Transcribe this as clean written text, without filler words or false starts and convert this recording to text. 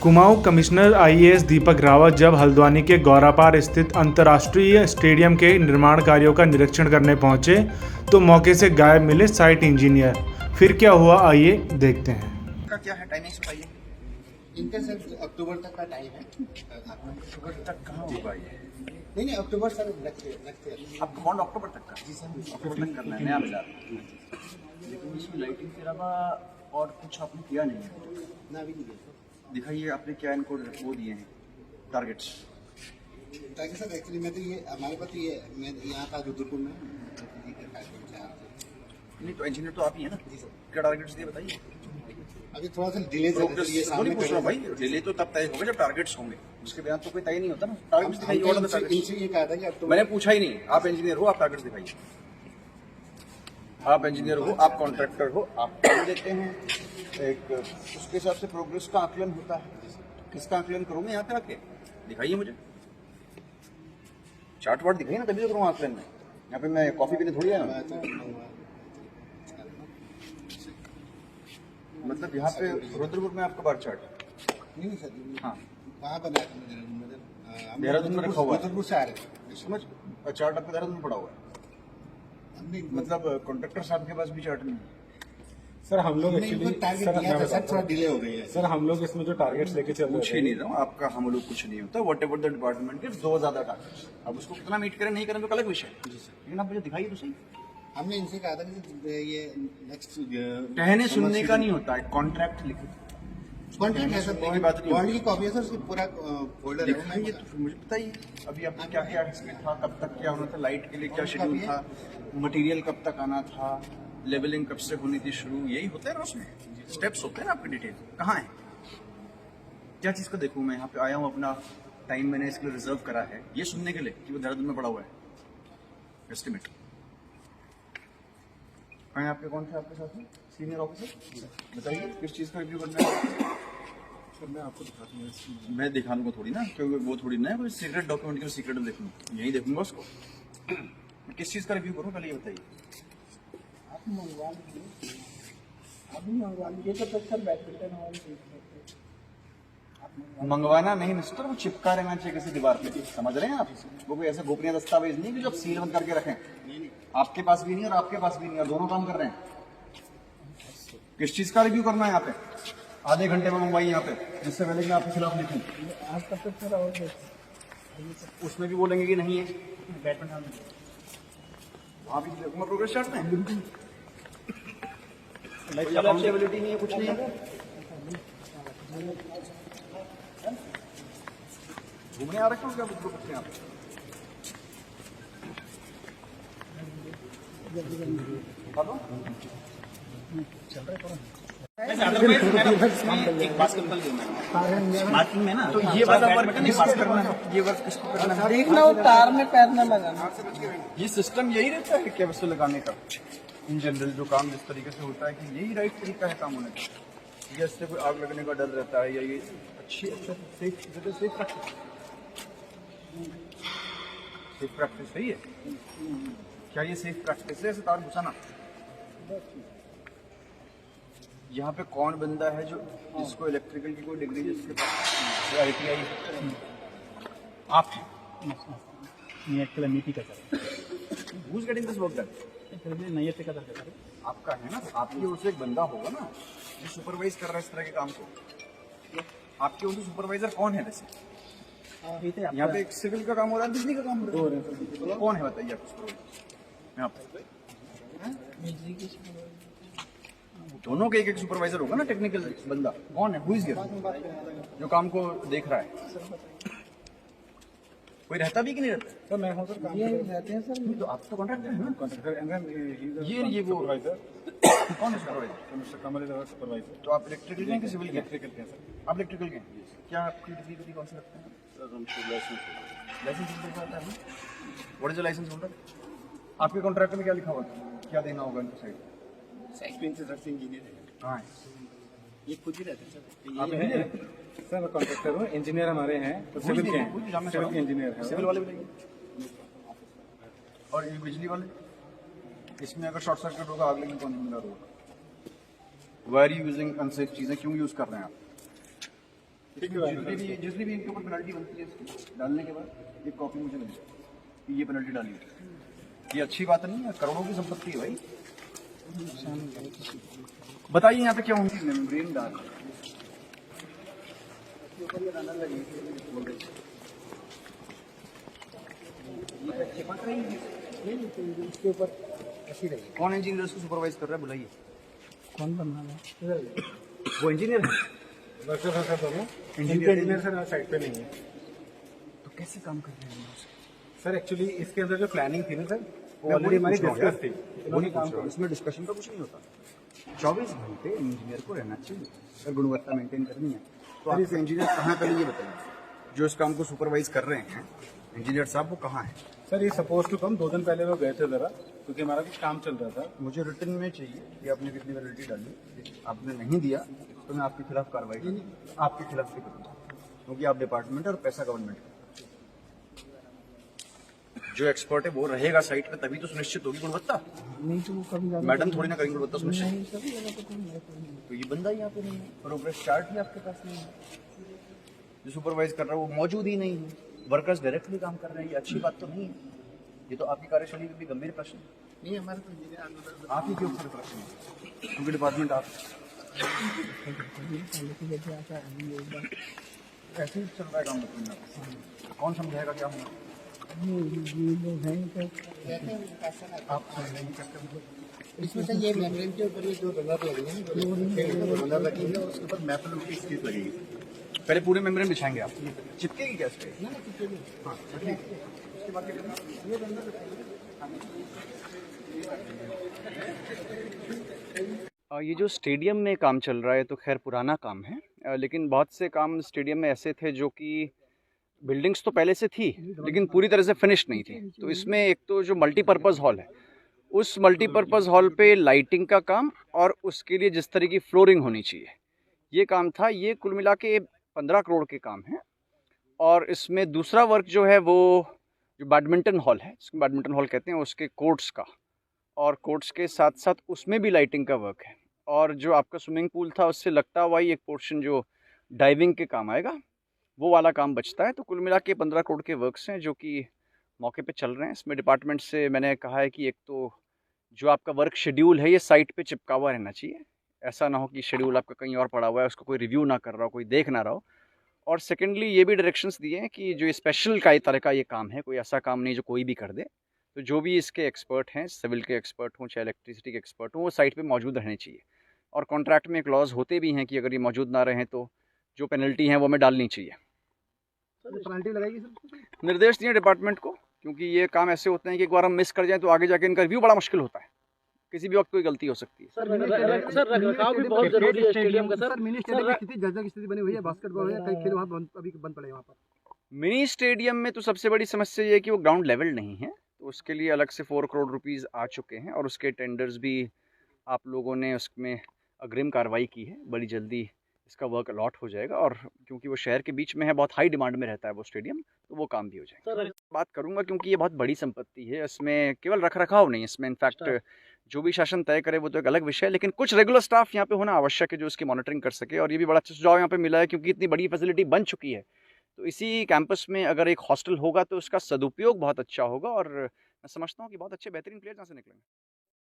Kumaon commissioner IAS Deepak Rawat जब हल्द्वानी के गौरापार स्थित अंतर्राष्ट्रीय स्टेडियम के निर्माण कार्यों का निरीक्षण करने पहुंचे तो मौके से गायब मिले साइट इंजीनियर। फिर क्या हुआ, आइए देखते हैं। का क्या है टाइमिंग्स बताइए। इनका सर अक्टूबर तक का टाइम है। अक्टूबर तक कहाँ होगा ये? नहीं अक्टूबर सर रखते हैं। आपका बॉन्ड अक्टूबर तक का? जी सर अक्टूबर तक करना है, नया बाजार। लेकिन इसमें लाइटिंग के अलावा और कुछ आपने किया नहीं है। ना भी नहीं है दिखाइए आपने क्या इनको वो दिए हैं टारगेट्स। ताकि सर एक्चुअली मैं तो ये हमारे पास ये मैं यहाँ था रुद्रपुर में। नहीं तो इंजीनियर तो आप ही है ना? जी सर। क्या टारगेट्स दिए बताइए। अभी थोड़ा सा डिले प्रोग्रेस ये सामने पूछ रहा हूँ भाई, डिले तो तब तय होगा जब टारगेट्स होंगे, उसके बाद तो कोई तय नहीं होता ना। टारगेट्स दिखाइए। इनसे ये कहा था कि अक्टूबर। मैंने पूछा ही नहीं, आप इंजीनियर हो, आप टारगेट्स दिखाइए। आप इंजीनियर हो, आप कॉन्ट्रैक्टर हो, आप काम देते हैं एक, उसके हिसाब से प्रोग्रेस का आकलन होता है। किसका आकलन करूंगा यहाँ पे आके? दिखाइए मुझे चार्ट वार्ट दिखाइए ना, तभी तो करूँगा आकलन में। यहाँ पे मैं कॉफी पीने थोड़ी आया हूँ। मतलब यहाँ पे रुद्रपुर में आपका बार चार्ट नहीं सर। हाँ वहाँ पर देहरादून में रखा हुआ है। रुद्रपुर से आ रहे समझ, चार्ट आपका देहरादून में पड़ा हुआ है। मतलब कॉन्ट्रैक्टर साहब के पास भी चार्ट नहीं है। सर हम लोग एक्चुअली थोड़ा डिले हो गई है सर हम लोग इसमें जो टारगेट्स लेके चल कुछ रहे ही नहीं रहा हूँ आपका, हम लोग कुछ नहीं होता। वट एवर द डिपार्टमेंट के दो ज्यादा टारगेट्स, अब उसको कितना मीट करें नहीं करें तो अलग विषय है। लेकिन आप मुझे दिखाइए तो सही। हमने इनसे कहा था कि ये नेक्स्ट कहने सुनने का नहीं होता है, कॉन्ट्रैक्ट लिखित कॉन्ट्रैक्ट है सर। की बात नहीं बॉन्ड की कॉपी है सर, उसकी पूरा फोल्डर दिखाइए तो मुझे बताइए। अभी आपका क्या क्या एस्टिमेट था, कब तक क्या होना था, लाइट के लिए क्या शेड्यूल था, मटेरियल कब तक आना था, लेवलिंग कब से होनी थी शुरू, यही होता है ना उसमें स्टेप्स होते हैं ना आपके। डिटेल कहाँ है, क्या चीज़ का देखूँ मैं? यहाँ पे आया हूँ, अपना टाइम मैंने इसके लिए रिजर्व करा है ये सुनने के लिए कि वो देहरादून में पड़ा हुआ है एस्टिमेट। कहाँ है आपके, कौन थे आपके साथ में सीनियर ऑफिसर? बताइए किस चीज़ का रिव्यू करना है? सर मैं आपको दिखा दूंगा। मैं दिखा दूंगा थोड़ी ना, क्योंकि वो थोड़ी ना है कोई सीक्रेट डॉक्यूमेंट की सीक्रेट देखूंगा, यही देखूंगा उसको। मैं किस चीज़ का रिव्यू करूँ पहले ये बताइए। आप मंगवा लीजिए, अभी मंगवा लीजिए तो सर बैडमिंटन हॉल मंगवाना नहीं मिस्टर, वो चिपका रहना चाहिए किसी दीवार पे, समझ रहे हैं आप? वो कोई ऐसे गोपनीय दस्तावेज नहीं कि जो आप सील बंद करके रखें। आपके पास भी नहीं और आपके पास भी नहीं, और दोनों काम कर रहे हैं। किस चीज़ का रिव्यू करना है यहाँ पे? आधे घंटे में मंगवाई यहाँ पे, जिससे पहले कि मैं आपके खिलाफ लिखूँ। आज तक तो सर और उसमें भी बोलेंगे कि नहीं है बैडमिंटन हॉल में, वहाँ भी देखूंगा प्रोग्रेस चार्ट में। अकाउंटेबिलिटी नहीं है, कुछ नहीं है। घूमने आ रखे हो क्या बुजुर्ग बच्चे यहाँ पे? मार्किंग में ना, तो ये वाला वर्क नहीं पास करना है, ये वर्क किसको करना है? देखना वो तार में पैर न लगाना। ये सिस्टम यही रहता है क्या वैसे लगाने का? इन जनरल जो काम जिस तरीके से होता है कि यही राइट तरीका है काम होने का, या इससे कोई आग लगने का डर रहता है, या ये अच्छी सेफ प्रैक्टिस सही है क्या? ये सेफ प्रैक्टिस है ऐसे तार घुसाना? यहाँ पे कौन बंदा है जो जिसको इलेक्ट्रिकल की कोई डिग्री, जिसके पास ITI? आप नीति का sir Who's getting this work done? नहीं का सर आपका है ना, तो आपकी ओर से एक बंदा होगा ना जो सुपरवाइज कर रहा है इस तरह के काम को। आपके ओर से सुपरवाइजर कौन है वैसे? यहाँ पे एक सिविल का काम हो रहा है, बिजली का काम हो रहा है, कौन है बताइए आपको सुपरवाइजर यहाँ पे? दोनों के एक सुपरवाइजर होगा ना, टेक्निकल बंदा। कौन है, हु इज हियर, जो काम को देख रहा है? कोई रहता भी कि नहीं रहता? सर मैं हूँ सर, काम ये रहते हैं सर। तो आप तो कॉन्ट्रैक्टर है ना? कॉन्ट्रैक्टर ये वो सुपरवाइजर। कौन है supervisor? Mister Kamal is supervisor. तो आप इलेक्ट्रिकल के हैं कि सिविल के? इलेक्ट्रिकल के हैं सर। आप इलेक्ट्रिकल के हैं? क्या आपकी डिग्री कौन सी लगता है? लाइसेंस होल्डर आता है। What is the licence holder? आपके कॉन्ट्रैक्ट में क्या लिखा हुआ है, क्या देना होगा इनको साइड? इंजीनियर कहाँ है? ये खुद ही रहते हैं सर। आप इंजीनियर हैं? सर मैं कॉन्ट्रैक्टर हूँ, इंजीनियर हमारे हैं तो सिविल के हैं, सिविल के इंजीनियर हैं। सिविल वाले बताइए। और ये बिजली वाले, इसमें अगर शॉर्ट सर्किट होगा, आग लगने कौन जिम्मेदार होगा? वायर यूजिंग अनसेफ चीजें क्यों यूज कर रहे हैं आप? जितनी भी इनके ऊपर पेनल्टी बनती है इसकी डालने के बाद एक कॉपी मुझे मिल जाए कि ये पेनल्टी डाली है। ये अच्छी बात नहीं है, करोड़ों की संपत्ति है भाई। बताइए यहाँ पे क्या होंगी मेम्ब्रेन डाल इसके ऊपर ऐसी रही। कौन इंजीनियर इसको सुपरवाइज कर रहा है, बुलाइए। कौन बना रहा है? वो इंजीनियर है, वर्कर सर दोनों इंजीनियर सर साइड पे नहीं है। तो कैसे काम कर रहे हैं सर एक्चुअली इसके अंदर जो प्लानिंग थी ना सर, वो मैं ऑलरेडी हमारी पूछ रहा हूँ यार। डिस्कस थी। वो नहीं काम कर, इसमें डिस्कशन का कुछ नहीं होता। 24 घंटे इंजीनियर को रहना चाहिए अगर गुणवत्ता मेंटेन करनी है। तो आपके इंजीनियर कहाँ पहले ये बताइए, जो इस काम को सुपरवाइज कर रहे हैं इंजीनियर साहब, वो कहाँ है? सर ये सपोज टू कम 2 दिन पहले वो गए थे जरा, क्योंकि हमारा कुछ काम चल रहा था। मुझे रिटर्न में चाहिए कि आपने कितनी पेनल्टी डाली। आपने नहीं दिया तो मैं आपके खिलाफ कार्रवाई करूँगा, आपके खिलाफ भी करूँगा, क्योंकि आप डिपार्टमेंट और पैसा गवर्नमेंट का। जो एक्सपर्ट है वो रहेगा साइट पे, तभी तो सुनिश्चित होगी गुणवत्ता। नहीं तो वो कभी ज्यादा मैडम थोड़ी ना करेंगे गुणवत्ता सुनिश्चित। नहीं, सभी जगह पे कोई है, कोई नहीं। तो ये बंदा ही यहाँ पे नहीं है, प्रोग्रेस चार्ट ही आपके पास नहीं है, जो सुपरवाइज कर रहा है वो मौजूद ही नहीं है। वर्कर्स डायरेक्टली काम कर रहे हैं, ये अच्छी बात तो नहीं है। ये तो आपकी कार्यशैली में भी गंभीर प्रश्न है। नहीं हमारे तो इंजीनियर आप ही के ऊपर प्रश्न है, क्योंकि डिपार्टमेंट आप ऐसे ही चल रहा है काम। बताइए कौन समझाएगा क्या होना? ये लोग हैं तो आप समझाएंगे क्या करना? इसमें से ये मेम्ब्रेन के ऊपर ये जो रनर लगेंगे रनर लगेंगे, उसके ऊपर मैपल की स्टिच लगेगी। पहले पूरे मेम्ब्रेन बिछाएंगे आप, चिपकेगी क्या इस पे? हाँ, ठीक है। उसके बाद क्या करना? ये जो स्टेडियम में काम चल रहा है तो खैर पुराना काम है, लेकिन बहुत से काम स्टेडियम में ऐसे थे जो कि बिल्डिंग्स तो पहले से थी लेकिन पूरी तरह से फिनिश नहीं थी। तो इसमें एक तो जो मल्टीपर्पज़ हॉल है, उस मल्टीपर्पज़ हॉल पे लाइटिंग का काम और उसके लिए जिस तरह की फ्लोरिंग होनी चाहिए, ये काम था। ये कुल मिला के 15 करोड़ के काम है। और इसमें दूसरा वर्क जो है वो जो बैडमिंटन हॉल है, जिसको बैडमिंटन हॉल कहते हैं, उसके कोर्ट्स का, और कोर्ट्स के साथ साथ उसमें भी लाइटिंग का वर्क है। और जो आपका स्विमिंग पूल था उससे लगता हुआ ही एक पोर्शन जो डाइविंग के काम आएगा, वो वाला काम बचता है। तो कुल मिला के 15 करोड़ के वर्क्स हैं जो कि मौके पे चल रहे हैं। इसमें डिपार्टमेंट से मैंने कहा है कि एक तो जो आपका वर्क शेड्यूल है ये साइट पे चिपका हुआ रहना चाहिए, ऐसा ना हो कि शेड्यूल आपका कहीं और पड़ा हुआ है, उसको कोई रिव्यू ना कर रहा हो, कोई देख ना रहा हो। और सेकेंडली ये भी डायरेक्शंस दिए हैं कि जो स्पेशल का तरह का ये काम है, कोई ऐसा काम नहीं जो कोई भी कर दे। तो जो भी इसके एक्सपर्ट हैं, सिविल के एक्सपर्ट हों चाहे इलेक्ट्रिसिटी के एक्सपर्ट हों, वो साइट पे मौजूद रहने चाहिए। और कॉन्ट्रैक्ट में क्लॉज होते भी हैं कि अगर ये मौजूद ना रहें तो जो पेनल्टी हैं वो हमें डालनी चाहिए। पेनल्टी लगाएगी सर? निर्देश दिए डिपार्टमेंट को, क्योंकि ये काम ऐसे होते हैं कि एक बार हम मिस कर जाएं तो आगे जाके इनका रिव्यू बड़ा मुश्किल होता है, किसी भी वक्त कोई गलती हो सकती है। सर रखरखाव भी बहुत जरूरी है स्टेडियम का। सर मिनी स्टेडियम की स्थिति जर्जर की स्थिति बनी हुई है, बास्केटबॉल है, कई खेल वहाँ अभी बंद पड़े हैं वहाँ पर। मिनी स्टेडियम में तो सबसे बड़ी समस्या ये है कि वो ग्राउंड लेवल नहीं है, तो उसके लिए अलग से 4 करोड़ रुपीज़ आ चुके हैं और उसके टेंडर्स भी आप लोगों ने उसमें अग्रिम कार्रवाई की है। बड़ी जल्दी इसका वर्क अलॉट हो जाएगा, और क्योंकि वो शहर के बीच में है, बहुत हाई डिमांड में रहता है वो स्टेडियम, तो वो काम भी हो जाएगा। बात करूंगा क्योंकि ये बहुत बड़ी संपत्ति है, इसमें केवल रखरखाव नहीं है, इसमें इनफैक्ट जो भी शासन तय करे वो तो एक अलग विषय है, लेकिन कुछ रेगुलर स्टाफ यहाँ पे होना आवश्यक है जो इसकी मॉनिटरिंग कर सके। और ये भी बड़ा अच्छा सुझाव यहाँ पे मिला है, क्योंकि इतनी बड़ी फैसिलिटी बन चुकी है, तो इसी कैंपस में अगर एक हॉस्टल होगा तो उसका सदुपयोग बहुत अच्छा होगा। और मैं समझता हूँ कि बहुत अच्छे बेहतरीन प्लेयर्स यहाँ से निकलेंगे।